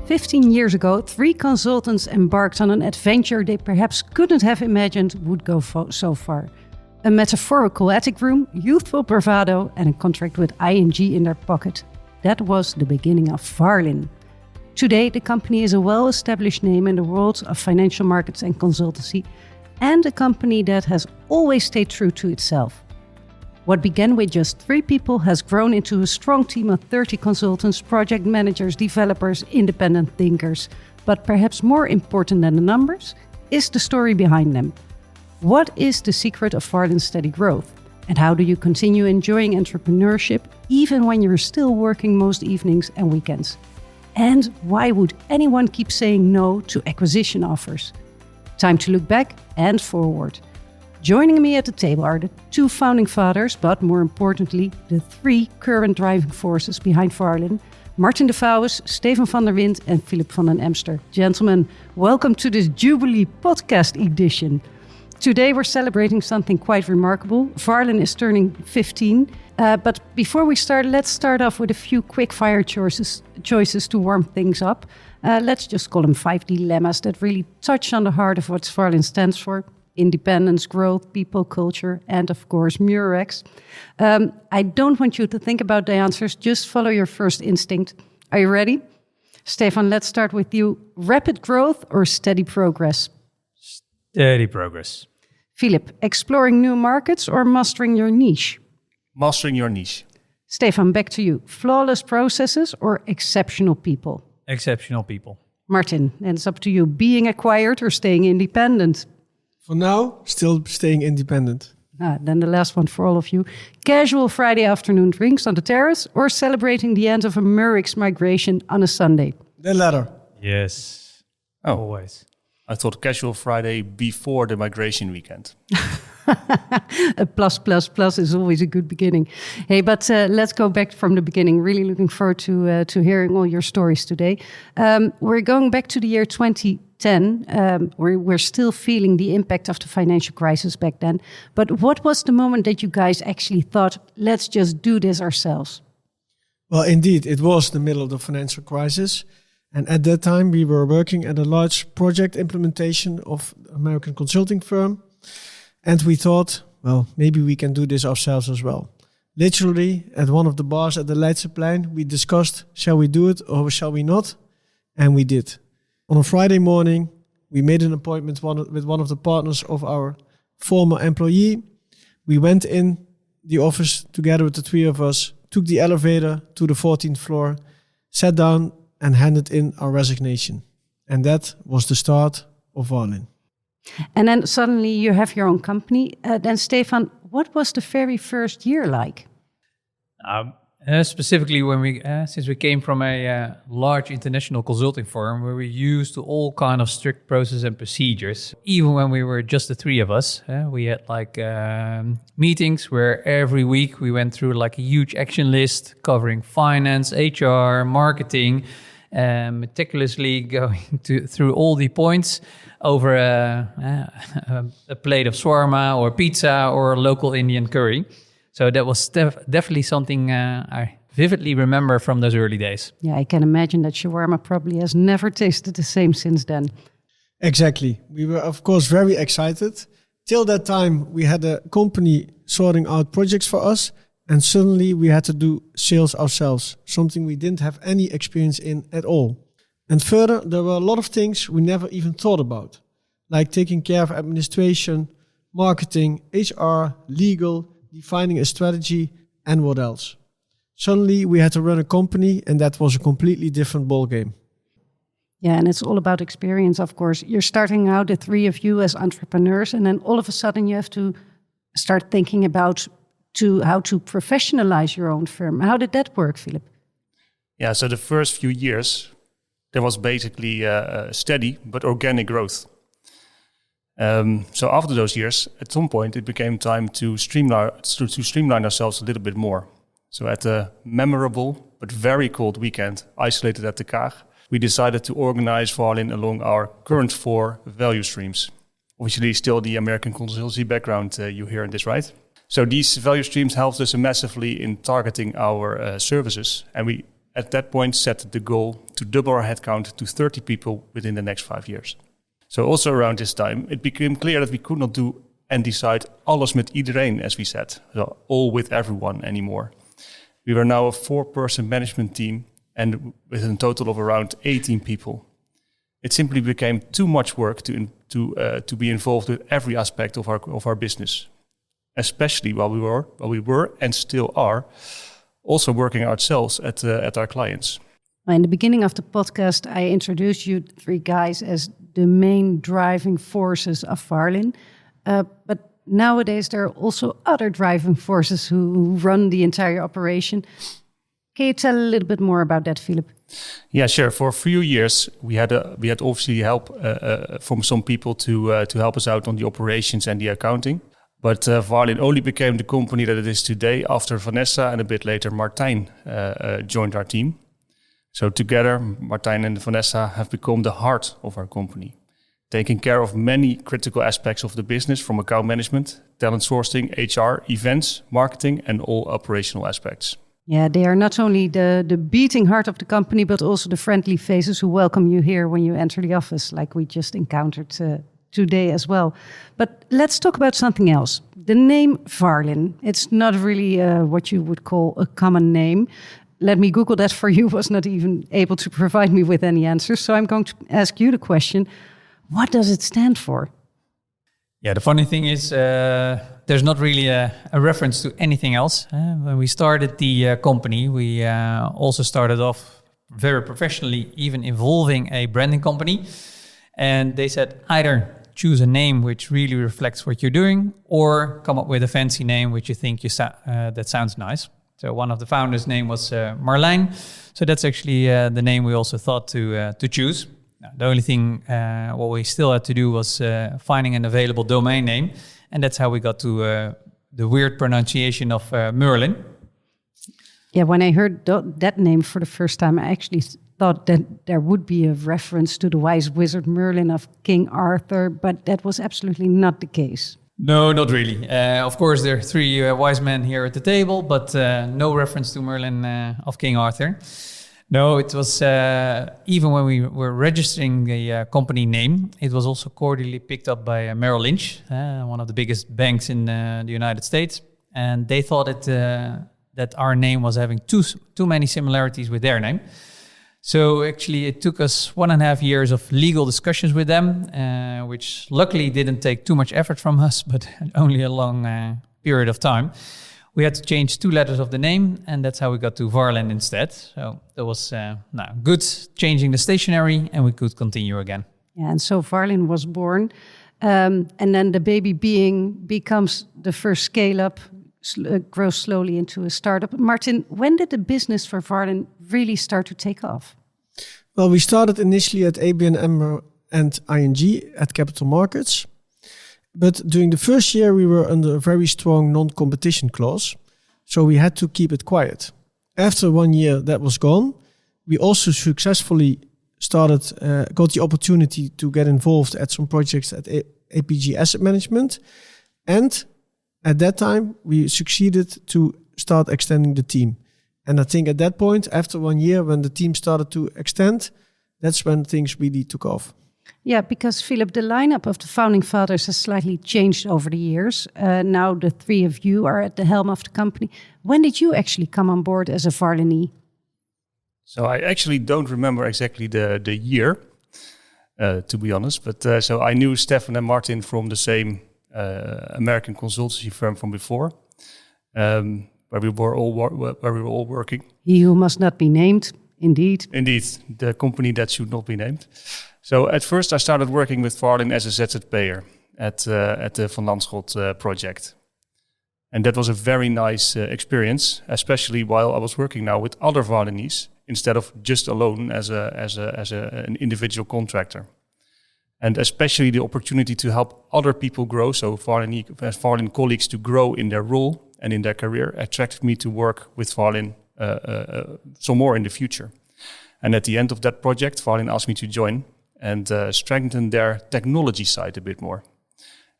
15 years ago, 3 consultants embarked on an adventure they perhaps couldn't have imagined would go so far. A metaphorical attic room, youthful bravado, and a contract with ING in their pocket. That was the beginning of Varrlyn. Today, the company is a well-established name in the world of financial markets and consultancy, and a company that has always stayed true to itself. What began with just 3 people has grown into a strong team of 30 consultants, project managers, developers, independent thinkers. But perhaps more important than the numbers is the story behind them. What is the secret of Varrlyn's steady growth? And how do you continue enjoying entrepreneurship even when you're still working most evenings and weekends? And why would anyone keep saying no to acquisition offers? Time to look back and forward. Joining me at the table are the 2 founding fathers, but more importantly, the 3 current driving forces behind Varrlyn: Martin Defauwes, Stephan van der Windt, and Philip van den Emster. Gentlemen, welcome to this Jubilee podcast edition. Today we're celebrating something quite remarkable. Varrlyn is turning 15. But before we start, let's start off with a few quick-fire choices to warm things up. Let's just call them 5 dilemmas that really touch on the heart of what Varrlyn stands for. Independence, growth, people, culture, and of course, Murex. I don't want you to think about the answers. Just follow your first instinct. Are you ready? Stephan, let's start with you. Rapid growth or steady progress? Steady progress. Philip, exploring new markets or mastering your niche? Mastering your niche. Stephan, back to you. Flawless processes or exceptional people? Exceptional people. Martin, and it's up to you. Being acquired or staying independent? For now, still staying independent. Then the last one for all of you. Casual Friday afternoon drinks on the terrace or celebrating the end of a Murex migration on a Sunday? The latter. Yes. Oh. Always. I thought casual Friday before the migration weekend. A plus is always a good beginning. Hey, but let's go back from the beginning. Really looking forward to hearing all your stories today. We're going back to the year 2010. We're still feeling the impact of the financial crisis back then. But what was the moment that you guys actually thought, let's just do this ourselves? Well, indeed, it was the middle of the financial crisis. And at that time, we were working at a large project implementation of an American consulting firm. And we thought, well, maybe we can do this ourselves as well. Literally, at one of the bars at the Leidseplein, we discussed, shall we do it or shall we not? And we did. On a Friday morning, we made an appointment with one of the partners of our former employee. We went in the office together with the 3 of us, took the elevator to the 14th floor, sat down and handed in our resignation. And that was the start of Varrlyn. And then suddenly you have your own company. Then Stephan, what was the very first year like? Specifically, when since we came from a large international consulting firm where we used all kind of strict processes and procedures, even when we were just the 3 of us, we had like meetings where every week we went through like a huge action list covering finance, HR, marketing, meticulously going through all the points over a plate of shawarma or pizza or local Indian curry. So that was definitely something I vividly remember from those early days. Yeah, I can imagine that shawarma probably has never tasted the same since then. Exactly. We were, of course, very excited. Till that time, we had a company sorting out projects for us. And suddenly we had to do sales ourselves, something we didn't have any experience in at all. And further, there were a lot of things we never even thought about, like taking care of administration, marketing, HR, legal, defining a strategy, and what else. Suddenly, we had to run a company, and that was a completely different ballgame. Yeah, and it's all about experience, of course. You're starting out, the 3 of you, as entrepreneurs, and then all of a sudden you have to start thinking about how to professionalize your own firm. How did that work, Philip? Yeah, so the first few years, there was basically steady but organic growth. So after those years, at some point, it became time to streamline ourselves a little bit more. So at a memorable but very cold weekend, isolated at the Kaag, we decided to organize Varrlyn along our current 4 value streams. Obviously, still the American consultancy background you hear in this, right? So these value streams helped us massively in targeting our services. And we at that point set the goal to double our headcount to 30 people within the next 5 years. So also around this time, it became clear that we could not do and decide alles met iedereen, as we said, so all with everyone anymore. We were now a 4-person management team and with a total of around 18 people. It simply became too much work to be involved with every aspect of our business, especially while we were and still are also working ourselves at our clients. In the beginning of the podcast, I introduced you 3 guys as the main driving forces of Varrlyn. But nowadays, there are also other driving forces who run the entire operation. Can you tell a little bit more about that, Philip? Yeah, sure. For a few years, we had obviously help from some people to help us out on the operations and the accounting. But Varrlyn only became the company that it is today after Vanessa and a bit later Martijn joined our team. So together, Martijn and Vanessa have become the heart of our company, taking care of many critical aspects of the business, from account management, talent sourcing, HR, events, marketing, and all operational aspects. Yeah, they are not only the beating heart of the company, but also the friendly faces who welcome you here when you enter the office, like we just encountered today as well. But let's talk about something else. The name Varrlyn, it's not really what you would call a common name. Let me Google that for you, was not even able to provide me with any answers. So I'm going to ask you the question. What does it stand for? Yeah, the funny thing is there's not really a reference to anything else. When we started the company, we also started off very professionally, even involving a branding company. And they said either choose a name which really reflects what you're doing, or come up with a fancy name which you think that sounds nice. So one of the founders' name was Marlijn. So that's actually the name we also thought to choose. Now, the only thing what we still had to do was finding an available domain name. And that's how we got to the weird pronunciation of Merlin. Yeah, when I heard that name for the first time, I actually thought that there would be a reference to the wise wizard Merlin of King Arthur, but that was absolutely not the case. No, not really. Of course, there are 3 wise men here at the table, but no reference to Merlin of King Arthur. No, it was even when we were registering the company name, it was also cordially picked up by Merrill Lynch, one of the biggest banks in the United States. And they thought that our name was having too many similarities with their name. So actually it took us 1.5 years of legal discussions with them, which luckily didn't take too much effort from us, but only a long period of time. We had to change 2 letters of the name, and that's how we got to Varrlyn instead. So that was good, changing the stationery, and we could continue again. Yeah, and so Varrlyn was born, and then the baby becomes the first scale-up, grows slowly into a startup. Martin, when did the business for Varrlyn really start to take off? Well, we started initially at ABN AMRO and ING at capital markets. But during the first year, we were under a very strong non-competition clause. So we had to keep it quiet. After 1 year that was gone, we also successfully got the opportunity to get involved at some projects at APG Asset Management. And at that time, we succeeded to start extending the team. And I think at that point, after 1 year, when the team started to extend, that's when things really took off. Yeah, because Philip, the lineup of the founding fathers has slightly changed over the years. Now the 3 of you are at the helm of the company. When did you actually come on board as a Varrlyn? So I actually don't remember exactly the year, to be honest. But so I knew Stephan and Martin from the same American consultancy firm from before, where we were all working. He who must not be named, indeed. Indeed, the company that should not be named. So at first I started working with Varrlyn as a ZZP'er at the Van Landschot project. And that was a very nice experience, especially while I was working now with other Varrlynies instead of just alone as an individual contractor. And especially the opportunity to help other people grow, so Varrlyn colleagues to grow in their role and in their career, attracted me to work with Varrlyn some more in the future. And at the end of that project, Varrlyn asked me to join and strengthen their technology side a bit more.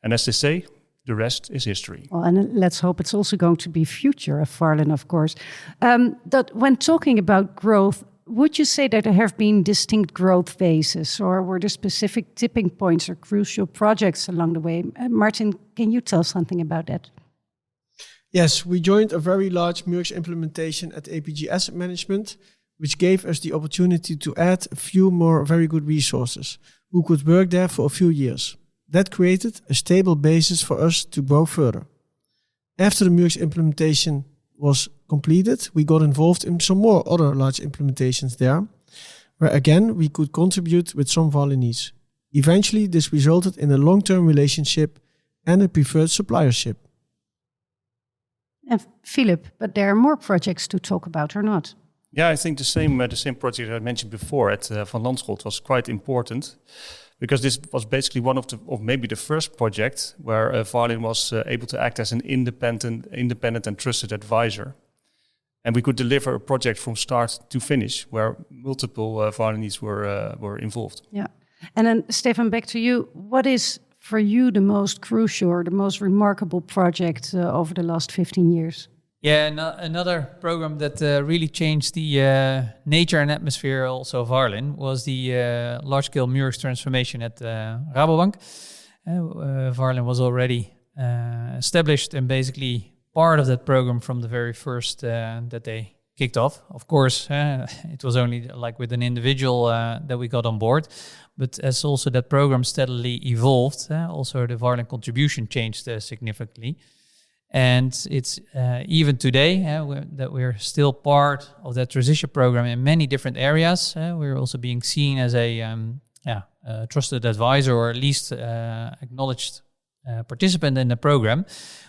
And as they say, The rest is history. Well, and let's hope it's also going to be future of Varrlyn, of course. That when talking about growth, would you say that there have been distinct growth phases, or were there specific tipping points or crucial projects along the way? Martin, can you tell something about that? Yes, we joined a very large Murex implementation at APG Asset Management, which gave us the opportunity to add a few more very good resources who could work there for a few years. That created a stable basis for us to grow further. After the Murex implementation was completed, we got involved in some more other large implementations there, where again we could contribute with some Varrlynese. Eventually, this resulted in a long-term relationship and a preferred suppliership. And Philip, but there are more projects to talk about or not? Yeah, I think the same project I mentioned before at Van Landschot was quite important, because this was basically one of maybe the first project where Varrlyn was able to act as an independent and trusted advisor. And we could deliver a project from start to finish where multiple Varrlynese were involved. Yeah. And then Stephan, back to you. What is for you the most crucial or the most remarkable project over the last 15 years? Yeah, another program that really changed the nature and atmosphere also of Varrlyn was the large-scale Murex transformation at Rabobank. Varrlyn was already established and basically part of that program from the very first that they kicked off. Of course, it was only like with an individual that we got on board, but as also that program steadily evolved, also the Varrlyn contribution changed significantly. And it's even today that we're still part of that transition program in many different areas. We're also being seen as a trusted advisor, or at least acknowledged participant in the program,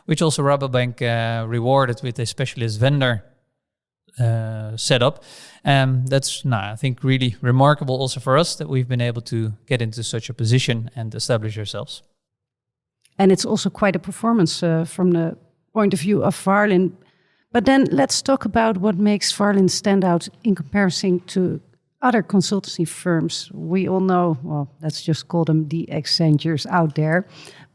which also Rabobank rewarded with a specialist vendor setup. That's, I think, really remarkable also for us that we've been able to get into such a position and establish ourselves. And it's also quite a performance from the point of view of Varrlyn. But then let's talk about what makes Varrlyn stand out in comparison to other consultancy firms. We all know, well, let's just call them the Accentures out there.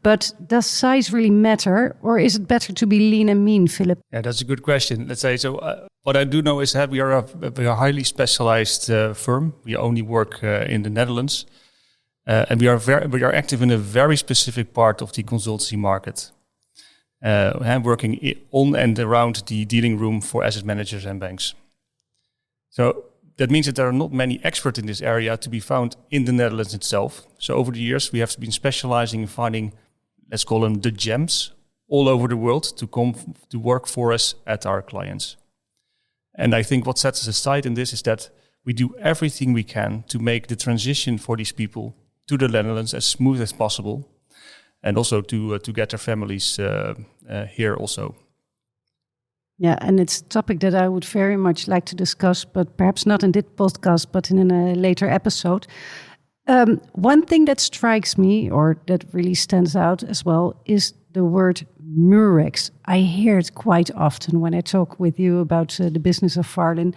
But does size really matter, or is it better to be lean and mean, Philip? Yeah, that's a good question. Let's say so. What I do know is that we are a highly specialized firm. We only work in the Netherlands, and we are active in a very specific part of the consultancy market. Working on and around the dealing room for asset managers and banks. So that means that there are not many experts in this area to be found in the Netherlands itself. So over the years, we have been specializing in finding, let's call them the gems, all over the world to come to work for us at our clients. And I think what sets us aside in this is that we do everything we can to make the transition for these people to the Netherlands as smooth as possible. And also to get their families here also. Yeah, and it's a topic that I would very much like to discuss, but perhaps not in this podcast, but in a later episode. One thing that strikes me, or that really stands out as well, is the word Murex. I hear it quite often when I talk with you about the business of Varrlyn.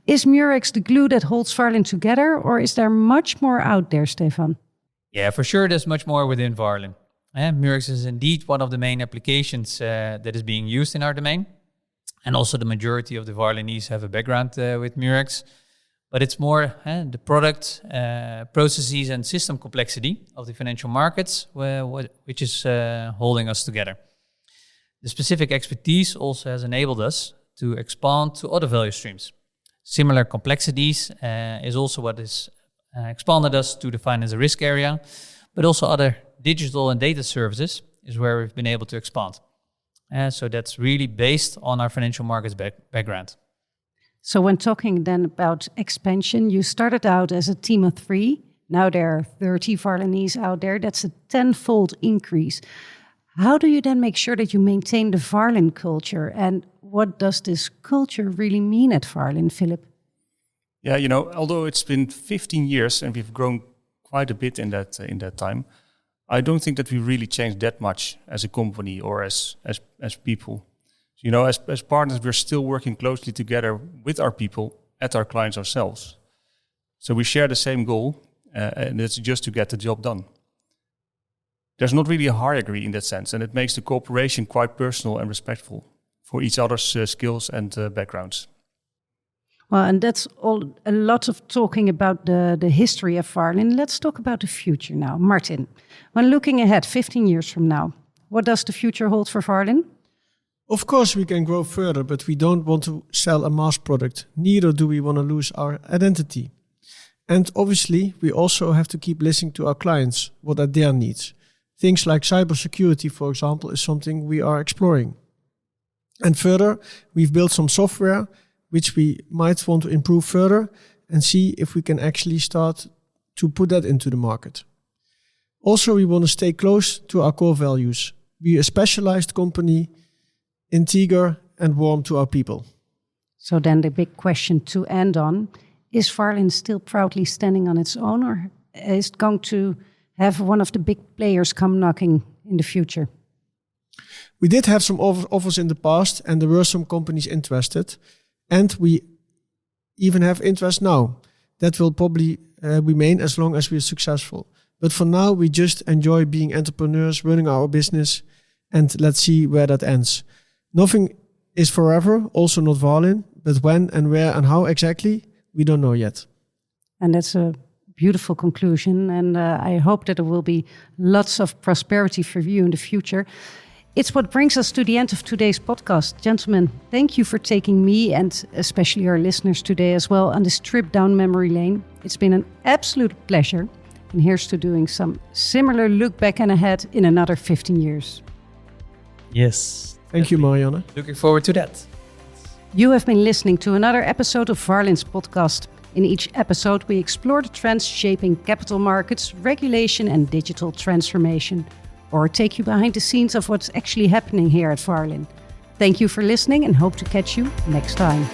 Is Murex the glue that holds Varrlyn together, or is there much more out there, Stephan? Yeah, for sure there's much more within Varrlyn. Murex is indeed one of the main applications that is being used in our domain. And also the majority of the Varrlynese have a background with Murex. But it's more the product, processes and system complexity of the financial markets, which is holding us together. The specific expertise also has enabled us to expand to other value streams. Similar complexities is also what has expanded us to the finance and risk area, but also other digital and data services is where we've been able to expand. So that's really based on our financial markets background. So when talking then about expansion, you started out as a team of 3. Now there are 30 Varrlynese out there. That's a 10-fold increase. How do you then make sure that you maintain the Varrlyn culture? And what does this culture really mean at Varrlyn, Philip? Yeah, although it's been 15 years and we've grown quite a bit in that time, I don't think that we really changed that much as a company or as people. So, as partners, we're still working closely together with our people at our clients ourselves. So we share the same goal, and it's just to get the job done. there's not really a hierarchy in that sense, and it makes the cooperation quite personal and respectful for each other's skills and backgrounds. Well, and that's a lot of talking about the history of Varrlyn. Let's talk about the future now. Martin, when looking ahead 15 years from now, what does the future hold for Varrlyn? Of course, we can grow further, but we don't want to sell a mass product. Neither do we want to lose our identity. And obviously, we also have to keep listening to our clients. What are their needs? Things like cybersecurity, for example, is something we are exploring. And further, we've built some software which we might want to improve further and see if we can actually start to put that into the market. Also, we want to stay close to our core values. Be a specialized company, integer and warm to our people. So then the big question to end on, is Varrlyn still proudly standing on its own, or is it going to have one of the big players come knocking in the future? We did have some offers in the past and there were some companies interested, and we even have interest now. That will probably remain as long as we are successful. But for now, we just enjoy being entrepreneurs, running our business, and let's see where that ends. Nothing is forever, also not Varrlyn, but when and where and how exactly, we don't know yet. And that's a beautiful conclusion, and I hope that there will be lots of prosperity for you in the future. It's what brings us to the end of today's podcast. Gentlemen, thank you for taking me and especially our listeners today as well on this trip down memory lane. It's been an absolute pleasure. And here's to doing some similar look back and ahead in another 15 years. Yes. Thank you, Marianne. Looking forward to that. You have been listening to another episode of Varrlyn's podcast. In each episode, we explore the trends shaping capital markets, regulation and digital transformation, or take you behind the scenes of what's actually happening here at Varrlyn. Thank you for listening and hope to catch you next time.